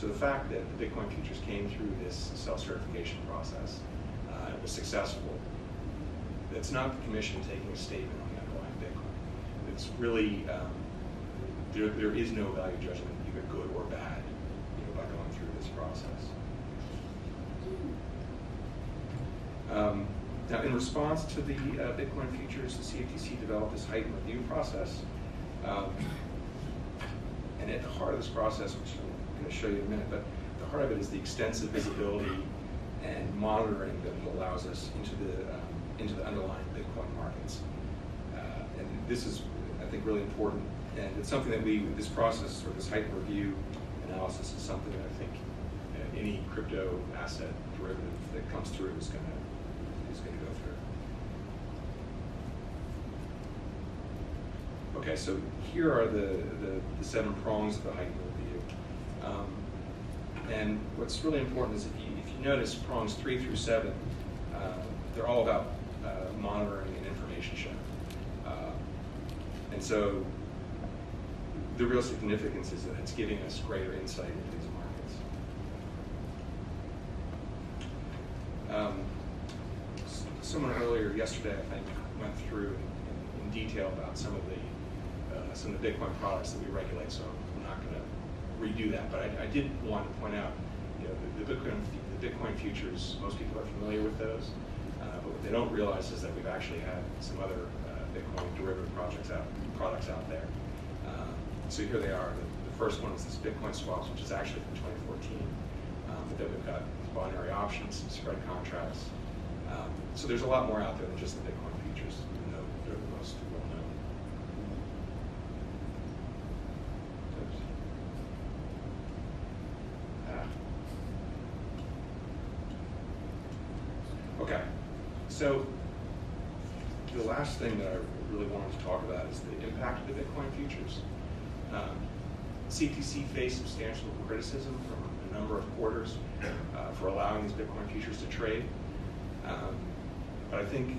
So the fact that the Bitcoin futures came through this self-certification process, it was successful. It's not the commission taking a statement on the underlying Bitcoin. It's really, there is no value judgment, either good or bad, by going through this process. Now, in response to the Bitcoin futures, the CFTC developed this heightened review process. And at the heart of this process, which I'm going to show you in a minute, but the heart of it is the extensive visibility and monitoring that it allows us into the underlying Bitcoin markets. And this is, I think, really important. And it's something that this process, or this heightened review analysis, is something that I think any crypto asset derivative that comes through is going to go through. Okay, so here are the 7 prongs of the heightened review. And what's really important is if you notice prongs 3 through 7, they're all about monitoring and information sharing. And so the real significance is that it's giving us greater insight into these markets. Someone earlier yesterday, I think, went through in detail about some of the Bitcoin products that we regulate, so I'm not going to redo that. But I did want to point out, the Bitcoin futures. Most people are familiar with those, but what they don't realize is that we've actually had some other Bitcoin derivative products out there. So here they are. The first one is this Bitcoin swaps, which is actually from 2014. But then we've got binary options, some spread contracts. So there's a lot more out there than just the Bitcoin futures, even though they're the most well known. Okay, so the last thing that I really wanted to talk about is the impact of the Bitcoin futures. CFTC faced substantial criticism from a number of quarters for allowing these Bitcoin futures to trade. But I think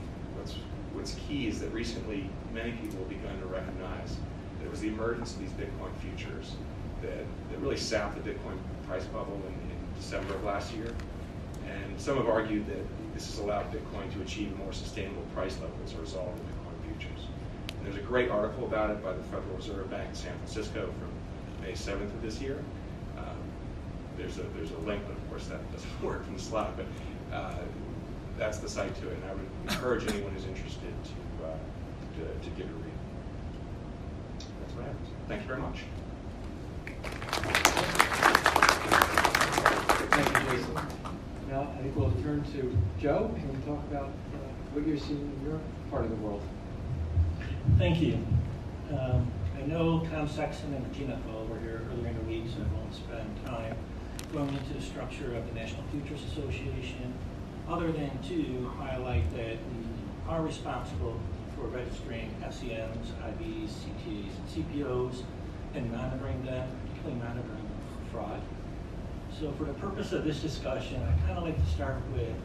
what's key is that recently many people have begun to recognize that it was the emergence of these Bitcoin futures that really sapped the Bitcoin price bubble in December of last year. And some have argued that this has allowed Bitcoin to achieve a more sustainable price level as a result of the Bitcoin futures. And there's a great article about it by the Federal Reserve Bank in San Francisco from May 7th of this year. There's a link, but of course that doesn't work from the slide. But that's the site to it, and I would encourage anyone who's interested to give it a read. That's what happens. Thank you very much. Thank you, Jason. Now I think we'll turn to Joe and talk about what you're seeing in your part of the world. Thank you. I know Tom Sexton and Regina Fell were here earlier in the week, so I won't spend time going into the structure of the National Futures Association, other than to highlight that we are responsible for registering FCMs, IBs, CTAs, and CPOs, and monitoring them, particularly monitoring them for fraud. So for the purpose of this discussion, I kind of like to start with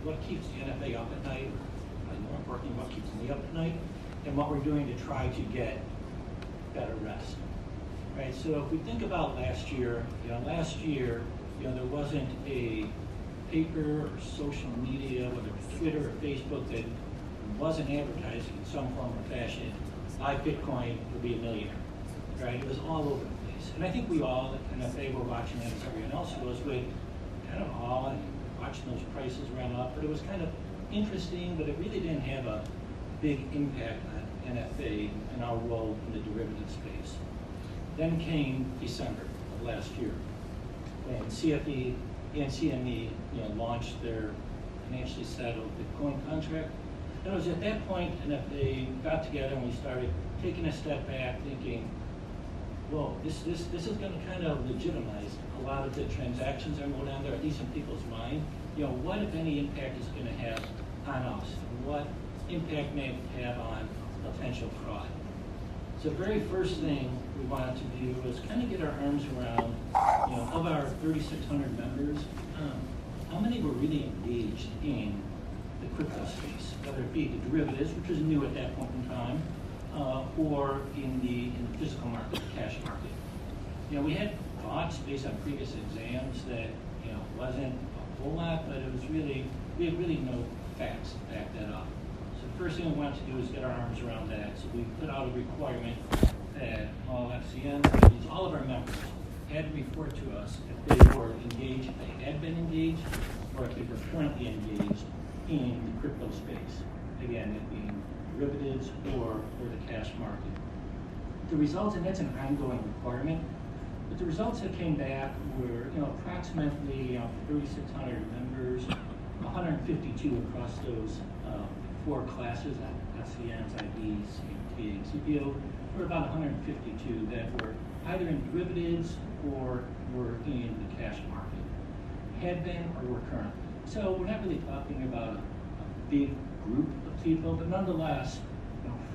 what keeps the NFA up at night, and more importantly, what keeps me up at night, and what we're doing to try to get better rest. Right, so if we think about last year, there wasn't a paper or social media, whether it was Twitter or Facebook, that wasn't advertising in some form or fashion, buy Bitcoin, you'll be a millionaire. Right, it was all over the place. And I think we all, and if they were watching that as everyone else was, with kind of awe and watching those prices run up. But it was kind of interesting, but it really didn't have a big impact on NFA and our role in the derivative space. Then came December of last year, when CFE and CME launched their financially settled Bitcoin contract. And it was at that point, NFA got together and we started taking a step back, thinking, well, this is going to kind of legitimize a lot of the transactions that are going on there, at least in people's mind. What, if any, impact is going to have on us? And what impact may it have on potential fraud? So the very first thing we wanted to do was kind of get our arms around, of our 3,600 members, how many were really engaged in the crypto space, whether it be the derivatives, which was new at that point in time, or in the physical market, the cash market. We had thoughts based on previous exams that, wasn't a whole lot, but it was really, we had really no facts to back that up. So the first thing we wanted to do is get our arms around that. So we put out a requirement that all FCNs, all of our members, had to report to us if they were engaged, if they had been engaged, or if they were currently engaged in the crypto space. Again, it being derivatives or the cash market. The results, and that's an ongoing requirement, but the results that came back were, approximately 3,600 members, 152 across those 4 classes, FCNs, IBs, CMT, and CPO, were about 152 that were either in derivatives or were in the cash market, had been or were currently. So we're not really talking about a big group of people, but nonetheless,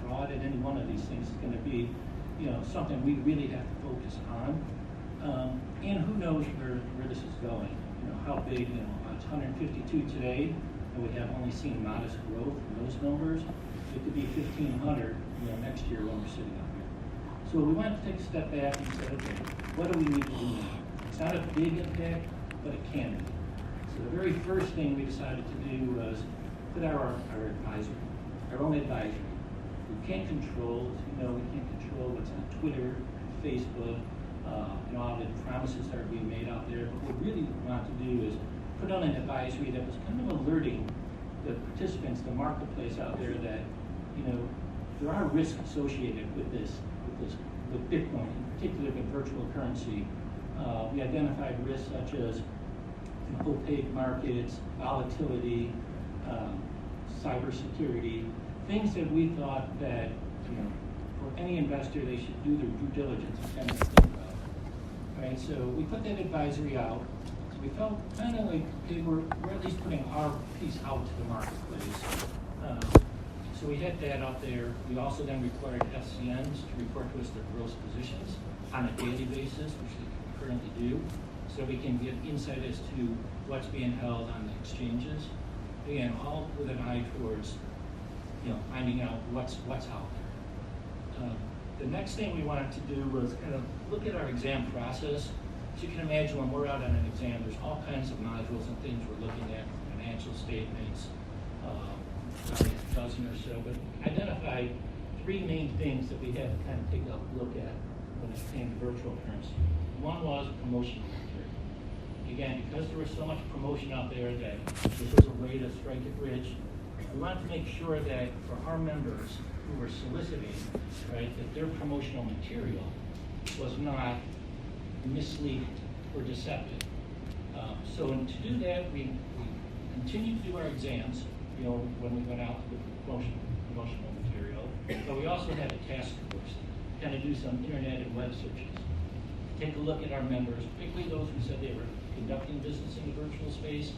fraud in any one of these things is going to be, something we really have to focus on. And who knows where this is going? How big? It's 152 today, and we have only seen modest growth in those numbers. It could be 1,500, next year when we're sitting up here. So we wanted to take a step back and say, okay, what do we need to do now? It's not a big impact, but it can be. So the very first thing we decided to do was put our advisory, our own advisory. We can't control, as we can't control what's on Twitter, Facebook, all the promises that are being made out there. But what we really want to do is put on an advisory that was kind of alerting the participants, the marketplace out there that, there are risks associated with with Bitcoin, in particular with virtual currency. We identified risks such as opaque markets, volatility, cybersecurity, things that we thought that, for any investor, they should do their due diligence and kind of think about. Right, so we put that advisory out. So we felt kind of like we're at least putting our piece out to the marketplace. So we had that out there. We also then required FCNs to report to us their gross positions on a daily basis, which they currently do, so we can get insight as to what's being held on the exchanges. Again, all with an eye towards, finding out what's out there. The next thing we wanted to do was kind of look at our exam process. As you can imagine, when we're out on an exam, there's all kinds of modules and things we're looking at, financial statements, probably a dozen or so, but identified 3 main things that we had to kind of take a look at when it came to virtual currency. One was promotional material. Again, because there was so much promotion out there that this was a way to strike it rich, we wanted to make sure that for our members who were soliciting, right, that their promotional material was not misleading or deceptive. So to do that, we continued to do our exams, when we went out with promotional material, but we also had a task force to kind of do some internet and web searches. Take a look at our members, particularly those who said they were conducting business in the virtual space,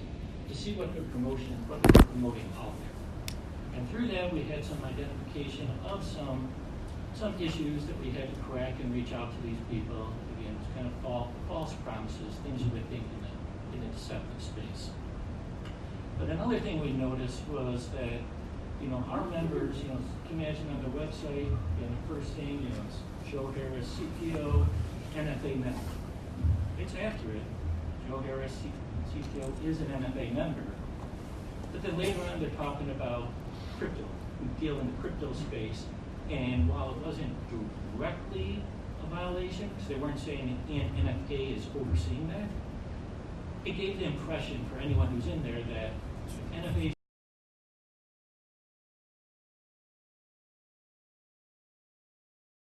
to see what they're promoting out there. And through that, we had some identification of some issues that we had to crack and reach out to these people. Again, it's kind of false promises, things you would think in the deceptive space. But another thing we noticed was that, our members, you can imagine on the website, the first thing, it's Joe Harris, CPO, NFA member. It's accurate. Joe Harris, CPO, is an NFA member. But then later on, they're talking about crypto. We deal in the crypto space, and while it wasn't directly a violation, because they weren't saying NFA is overseeing that, it gave the impression for anyone who's in there that NFA